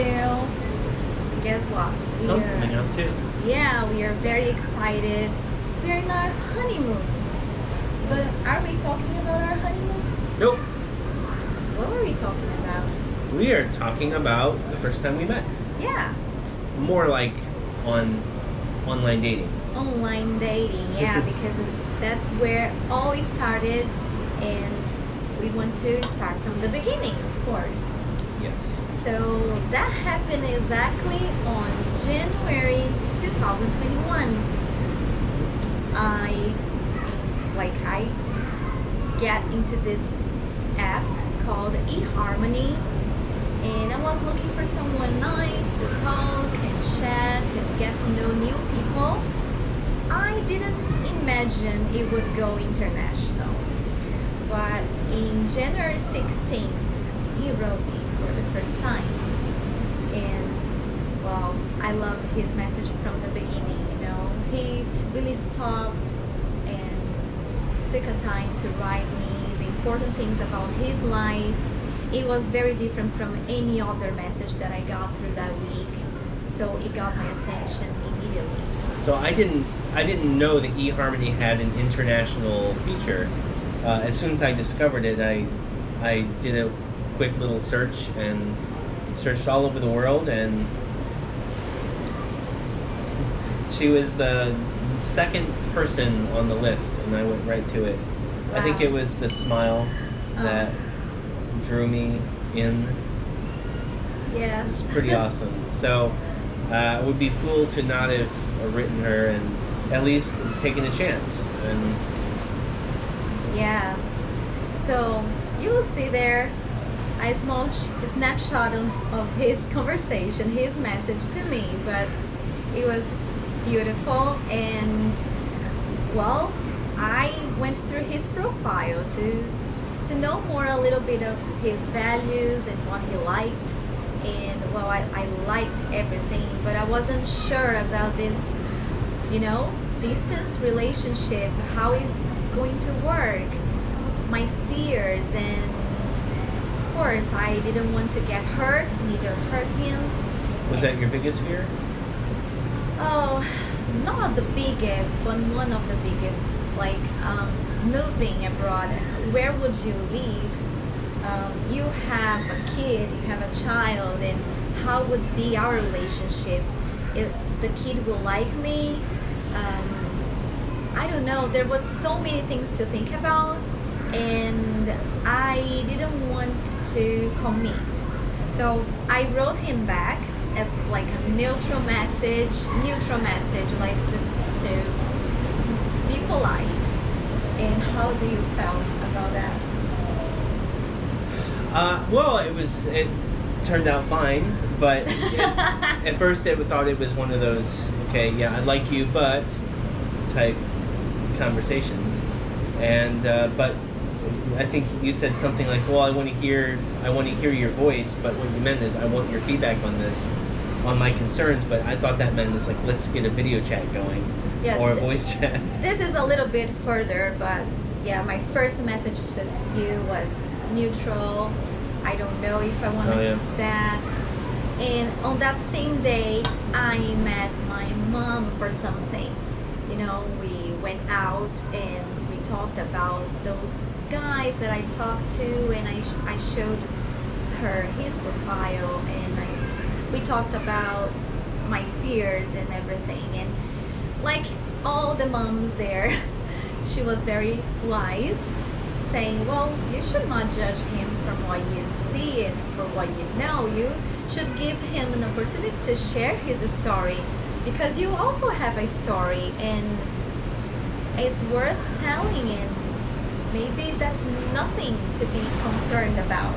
too. Guess what? Sun's coming out too. Yeah, we are very excited. We are in our honeymoon. But are we talking about our honeymoon? Nope. What were we talking about? We are talking about the first time we met. Yeah, More like on online dating. online dating. Yeah, because that's where it always started, and we want to start from the beginning, of course. Yes. So that happened exactly on January 2021. I get into this app called eHarmony, and I was looking for someone nice to talk and chat and get to know new people. I didn't imagine it would go international, but in January 16th, he wrote me for the first time, and well, I loved his message from the beginning. He really stopped and took a time to write me the important things about his life. It was very different from any other message that I got through that week, so it got my attention immediately. So I didn't know that eHarmony had an international feature. As soon as I discovered it, I did a quick little search and searched all over the world, and she was the second person on the list, and I went right to it. Wow. I think it was the smile that drew me in. Yeah. It's pretty awesome. So it would be fool to not have written her and at least taken a chance. And Yeah. So you will see there a small snapshot of his conversation, his message to me, but it was beautiful. And well, I went through his profile to know more a little bit of his values and what he liked. And well, I liked everything, but I wasn't sure about this, distance relationship, how it's going to work, my fears, and of course I didn't want to get hurt, neither hurt him. was that your biggest fear? Oh, not the biggest, but one of the biggest, like moving abroad. Where would you live? You have a kid, you have a child, and how would be our relationship? If the kid will like me? I don't know. There was so many things to think about, and I didn't want to commit. So I wrote him back as like a neutral message, like just to be polite. And how do you feel about that? Well, it turned out fine, but at first I thought it was one of those, okay, yeah, I like you, but type conversations. And but I think you said something like, well, I want to hear your voice, but what you meant is I want your feedback on this, on my concerns. But I thought that meant it's like, let's get a video chat going, or a voice chat. This is a little bit further, but yeah, my first message to you was neutral. I don't know if I want that. And on that same day, I met my mom for something. We went out and we talked about those guys that I talked to, and I showed her his profile, and we talked about my fears and everything. And like all the moms there, she was very wise, saying, well, you should not judge him from what you see and from what you know. You should give him an opportunity to share his story, because you also have a story, and it's worth telling, and maybe that's nothing to be concerned about.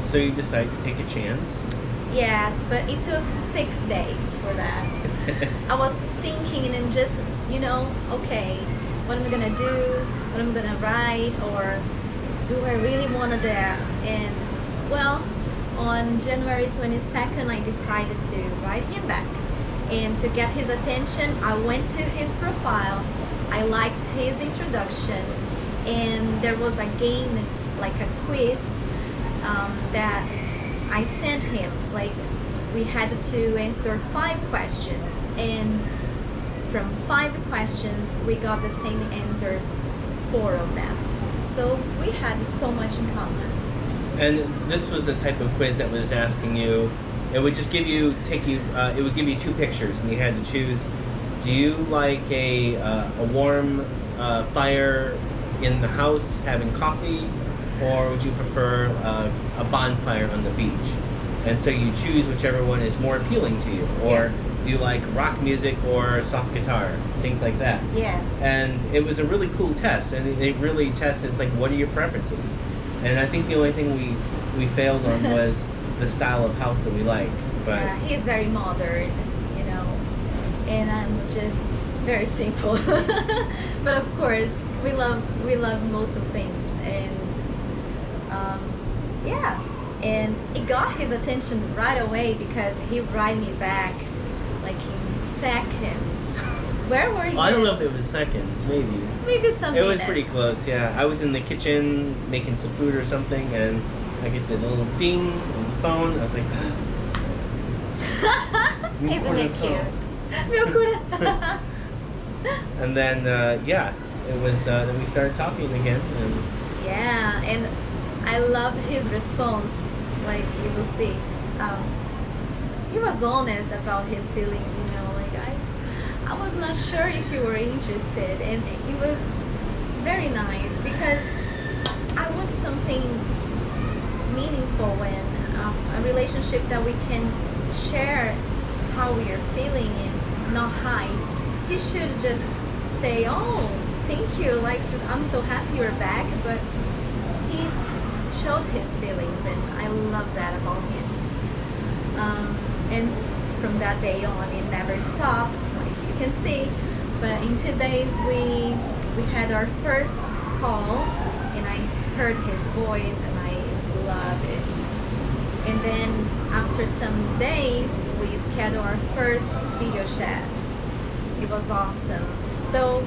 So you decided to take a chance? Yes, but it took 6 days for that. I was thinking and then just, okay, what am I gonna do? What am I gonna write? Or do I really want that? And well, on January 22nd, I decided to write him back. And to get his attention, I went to his profile. I liked his introduction, and there was a game, like a quiz, that I sent him, like we had to answer 5 questions, and from 5 questions we got the same answers, 4 of them. So we had so much in common. And this was the type of quiz that was asking you, it would just it would give you 2 pictures, and you had to choose, do you like a warm fire in the house having coffee, or would you prefer a bonfire on the beach? And so you choose whichever one is more appealing to you, or do you like rock music or soft guitar, things like that. Yeah. And it was a really cool test, and it really tested like, what are your preferences? And I think the only thing we failed on was the style of house that we like. But yeah, he's very modern, you know, and I'm just very simple. But of course, we love most of things, and yeah, and it got his attention right away because he write me back like in seconds. Where were you? I don't know if it was seconds, maybe. Maybe some It was minutes. pretty close, yeah. I was in the kitchen making some food or something, and I get the little ding on the phone. I was like, Mi Isn't it corazón. cute? Meu coração. And then, yeah, it was, then we started talking again. And Yeah, and I loved his response. Like, you will see, he was honest about his feelings, you know, like I was not sure if you were interested, and it was very nice because I want something meaningful and a relationship that we can share how we are feeling and not hide. He should just say, oh, thank you, like I'm so happy you're back, but he showed his feelings, and I love that about him. And from that day on, it never stopped, like you can see. But in 2 days, we had our first call, and I heard his voice, and I love it. And then after some days, we scheduled our first video chat. It was awesome. So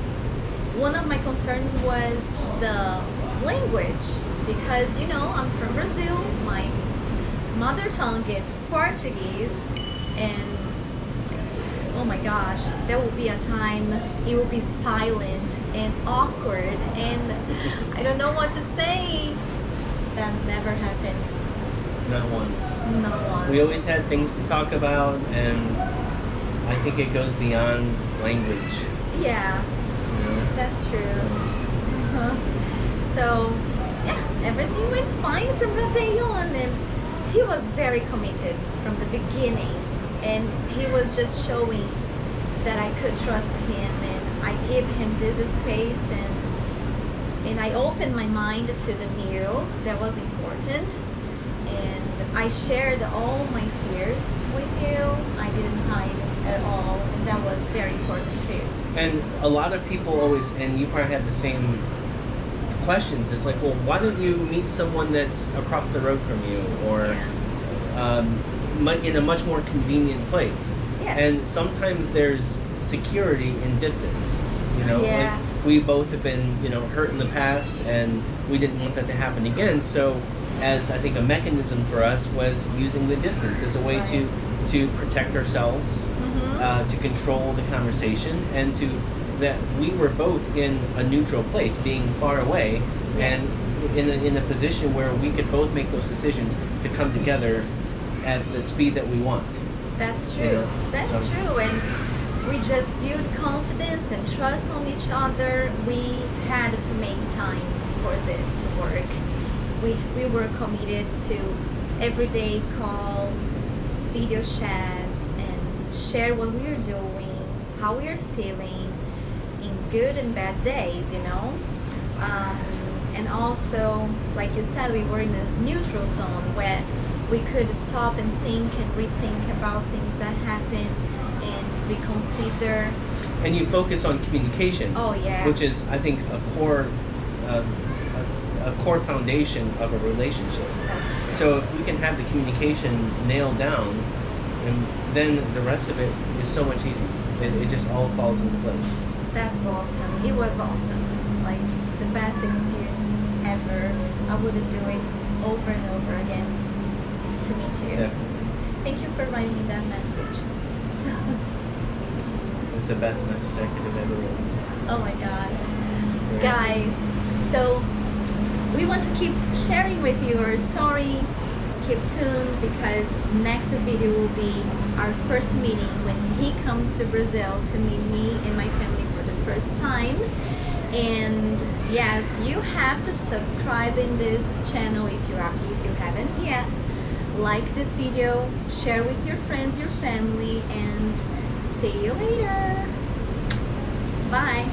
one of my concerns was the language, because you know I'm from Brazil, my mother tongue is Portuguese, and oh my gosh, there will be a time it will be silent and awkward, and I don't know what to say. That never happened. not once. Not once. We always had things to talk about, and I think it goes beyond language. Yeah, You know? that's true. Uh-huh. So, yeah, everything went fine from that day on, and he was very committed from the beginning, and he was just showing that I could trust him, and I gave him this space, and I opened my mind to the new. That was important, and I shared all my fears with you. I didn't hide at all, and that was very important too. And a lot of people always, and you probably have the same questions. It's like, well, why don't you meet someone that's across the road from you, or in a much more convenient place? Yeah. And sometimes there's security in distance. You know, Yeah. like we both have been, you know, hurt in the past, and we didn't want that to happen again. So, as I think a mechanism for us was using the distance as a way Right. to protect ourselves, Mm-hmm. to control the conversation, and to that we were both in a neutral place, being far away, Yeah. and in a position where we could both make those decisions to come together at the speed that we want. That's true. Yeah. That's So- true. And we just build confidence and trust on each other. We had to make time for this to work. We were committed to everyday call, video chats, and share what we are doing, how we are feeling in good and bad days, you know. And also, like you said, we were in a neutral zone where we could stop and think and rethink about things that happened and reconsider. And you focus on communication, Oh yeah. which is, I think, a core foundation of a relationship. That's true. So if we can have the communication nailed down, and then the rest of it is so much easier. It just all falls into place. That's awesome. It was awesome. Like the best experience ever. I would do it over and over again to meet you. Definitely. Thank you for writing me that message. It's the best message I could have ever written. Oh my gosh. Right. Guys, so we want to keep sharing with you our story. Keep tuned because next video will be our first meeting when he comes to Brazil to meet me and my family for the first time. And yes, you have to subscribe in this channel if you haven't yet. Like this video, share with your friends, your family, and see you later. Bye.